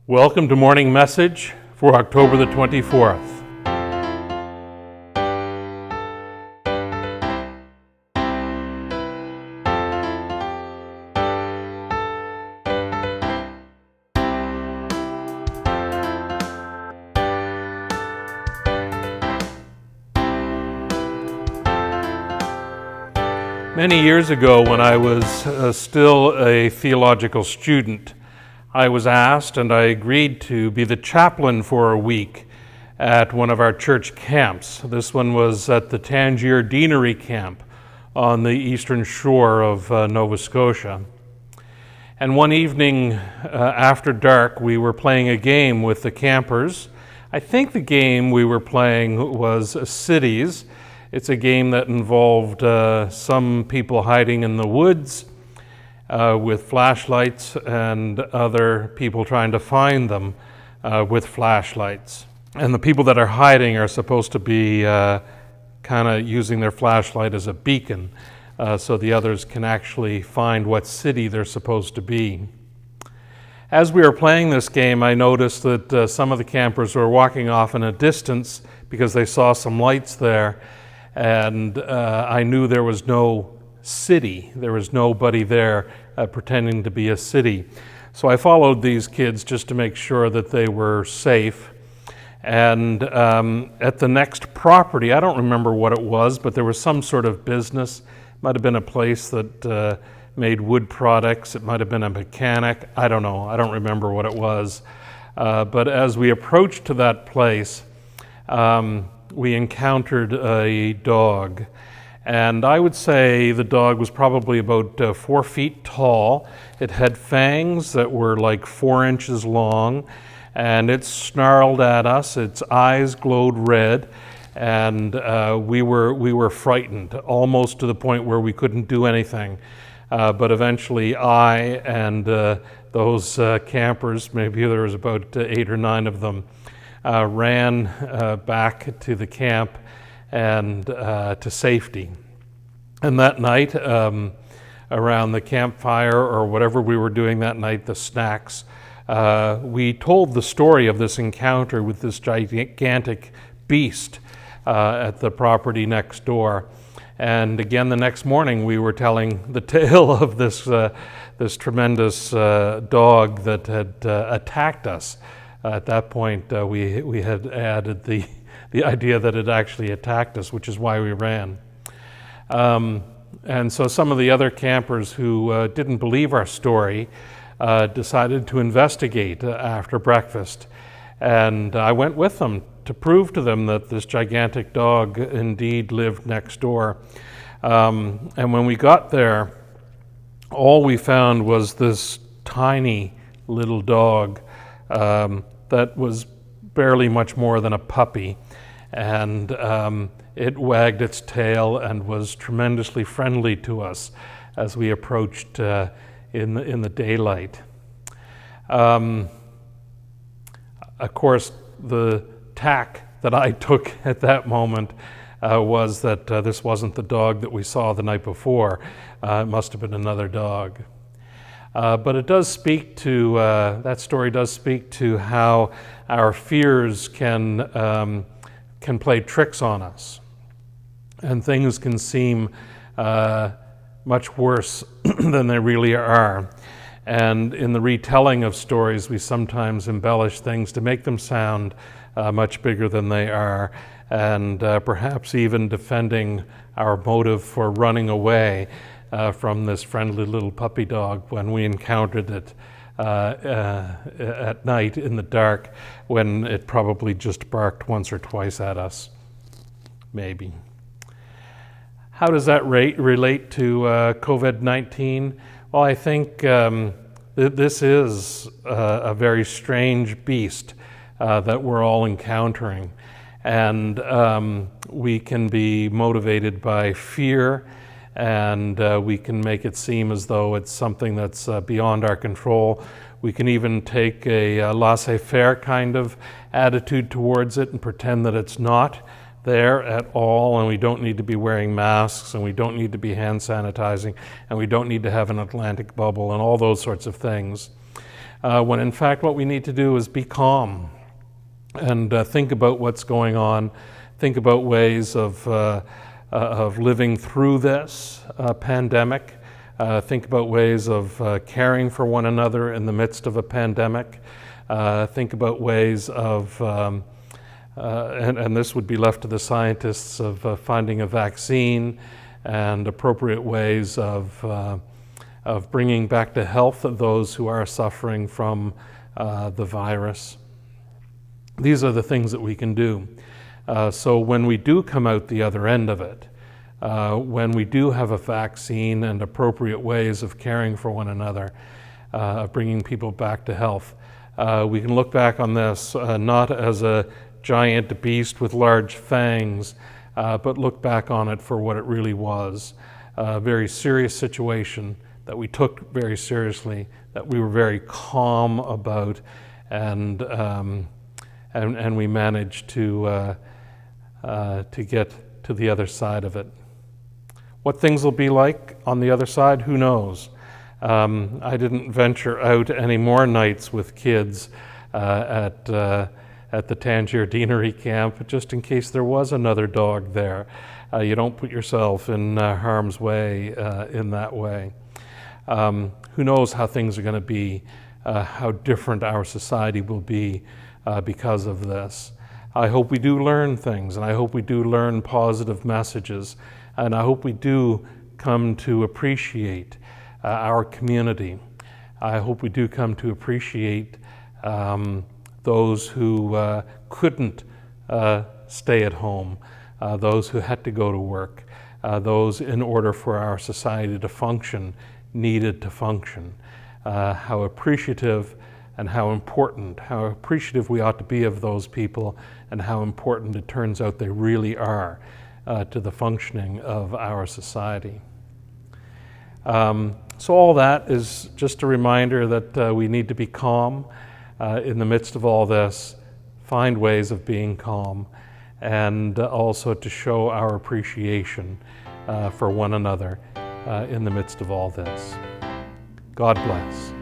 Welcome to Morning Message for October the 24th. Many years ago, when I was still a theological student, I was asked and I agreed to be the chaplain for a week at one of our church camps. This one was at the Tangier Deanery Camp on the eastern shore of Nova Scotia. And one evening after dark, we were playing a game with the campers. I think the game we were playing was Cities. It's a game that involved some people hiding in the woods with flashlights and other people trying to find them with flashlights. And the people that are hiding are supposed to be kind of using their flashlight as a beacon so the others can actually find what city they're supposed to be. As we were playing this game, I noticed that some of the campers were walking off in a distance because they saw some lights there. And I knew there was no city. There was nobody there pretending to be a city. So I followed these kids just to make sure that they were safe. And at the next property, I don't remember what it was, but there was some sort of business. It might have been a place that made wood products. It might have been a mechanic. I don't know. I don't remember what it was. But as we approached to that place, we encountered a dog, and I would say the dog was probably about 4 feet tall. It had fangs that were like 4 inches long, and it snarled at us. Its eyes glowed red, and we were frightened, almost to the point where we couldn't do anything. But eventually I and those campers, maybe there was about 8 or 9 of them, ran back to the camp and to safety. And that night, around the campfire or whatever we were doing that night, the snacks, we told the story of this encounter with this gigantic beast at the property next door. And again, the next morning, we were telling the tale of this tremendous dog that had attacked us. At that point, we had added the idea that it actually attacked us, which is why we ran. And so some of the other campers who didn't believe our story decided to investigate after breakfast. And I went with them to prove to them that this gigantic dog indeed lived next door. And when we got there, all we found was this tiny little dog that was barely much more than a puppy, and it wagged its tail and was tremendously friendly to us as we approached in the daylight. Of course, the tack that I took at that moment was that this wasn't the dog that we saw the night before. It must have been another dog. But it does speak to, that story does speak to how our fears can play tricks on us. And things can seem much worse than they really are. And in the retelling of stories, we sometimes embellish things to make them sound much bigger than they are, and perhaps even defending our motive for running away from this friendly little puppy dog when we encountered it at night in the dark, when it probably just barked once or twice at us, maybe. How does that relate to COVID-19? Well, I think this is a very strange beast that we're all encountering, and we can be motivated by fear, and we can make it seem as though it's something that's beyond our control. We can even take a laissez-faire kind of attitude towards it and pretend that it's not there at all, and we don't need to be wearing masks, and we don't need to be hand sanitizing, and we don't need to have an Atlantic bubble, and all those sorts of things. when in fact what we need to do is be calm and think about what's going on, think about ways of living through this pandemic, think about ways of caring for one another in the midst of a pandemic, think about ways of, and this would be left to the scientists, of finding a vaccine and appropriate ways of bringing back to health those who are suffering from the virus. These are the things that we can do. So when we do come out the other end of it, when we do have a vaccine and appropriate ways of caring for one another, bringing people back to health, we can look back on this not as a giant beast with large fangs, but look back on it for what it really was, a very serious situation that we took very seriously, that we were very calm about, and we managed to get to the other side of it. What things will be like on the other side, who knows? I didn't venture out any more nights with kids at the Tangier Deanery camp, just in case there was another dog there. You don't put yourself in harm's way in that way. Who knows how things are going to be, how different our society will be because of this. I hope we do learn things, and I hope we do learn positive messages, and I hope we do come to appreciate our community. I hope we do come to appreciate those who couldn't stay at home, those who had to go to work, those in order for our society to function needed to function. How appreciative and how appreciative we ought to be of those people, and how important it turns out they really are to the functioning of our society. So all that is just a reminder that we need to be calm in the midst of all this, find ways of being calm, and also to show our appreciation for one another in the midst of all this. God bless.